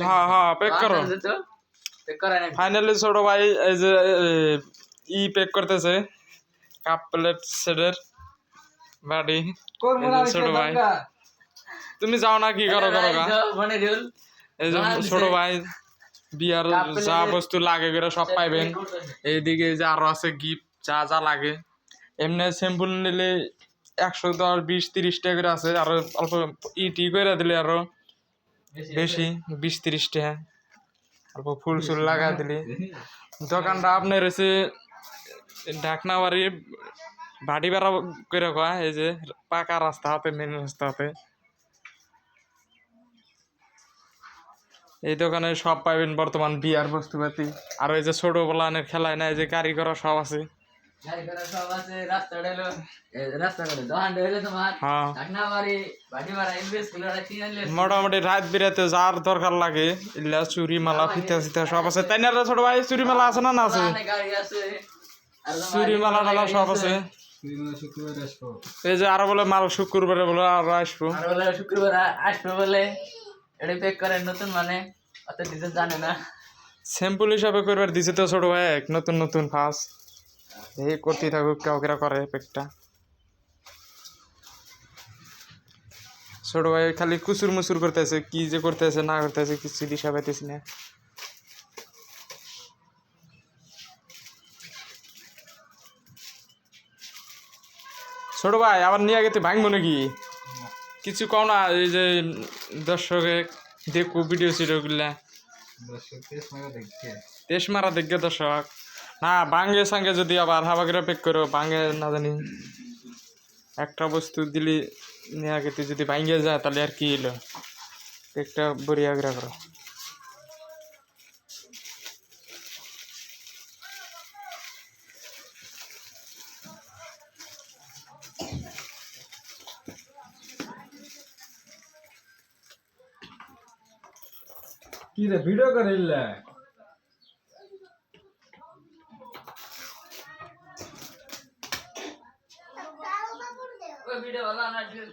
হ্যাঁ হ্যাঁ পেক করো ফাইনালি ছোট ভাই এই যে পেক করতেছে কাপ প্লেট সেটের বাড়ি ছোট ভাই তুমি যাও না কি করো করো এই যে ছোট ভাই বিয়ার যা বস্তু লাগে সব পাইবেন এইদিকে যে আরো আছে গিফট যা যা লাগে এমনি স্যাম্পল নিলে 110 20 30 টাকা করে আছে আর অল্প ইটি করে দিলে আরো বেশি 20 30 টাকা অল্প ফুল চুল লাগা দিলে দোকানটা আপনার হচ্ছে ঢাকনাবাড়ি ভাটি বেড়া করে কয়া এই যে পাকা রাস্তা হাতে মেন রাস্তা হাতে এই দোকানে সব পাইবেন বর্তমান বিয়ার বস্তুপাতি আর এই যে ছোট বলানের খেলায় না এই যে গাড়ি করা সব আছে মোটামুটি রাত বিরাতে যার দরকার লাগে ইল্লা চুরি মালা ফিতা সিতা সব আছে তাই না ছোট ভাই চুরি মালা আছে না আছে চুরি মালা টালা সব আছে এই যে আরো বলে মাল শুক্রবারে বলে আরো আসবো শুক্রবার আসবো বলে এটা পেক করেন নতুন মানে অত ডিটেইলস জানে না স্যাম্পল হিসাবে করবার দিছে তো ছোট ভাই এক নতুন নতুন ফাস এই করতে থাকুক কাউকে করে পেকটা ছোট ভাই খালি কুসুর মুসুর করতেছে কি যে করতেছে না করতেছে কিছু দিশা পাইতেছি না ছোট ভাই আবার নিয়ে গেতে ভাঙবো নাকি কিছু কও না এই যে দর্শকে দেখো ভিডিও সিডিও গুলা তেজ মারা দেখবে দর্শক না ভাঙ্গে সাঙ্গে যদি আবার হাবাগিরা পেক করো ভাঙ্গে না জানি একটা বস্তু দিলি নিয়ে গেতে যদি ভাঙ্গে যায় তাহলে আর কি এলো পেকটা বড়িয়া করে করো কি রে ভিডিও করে ইল্লা ভিডিও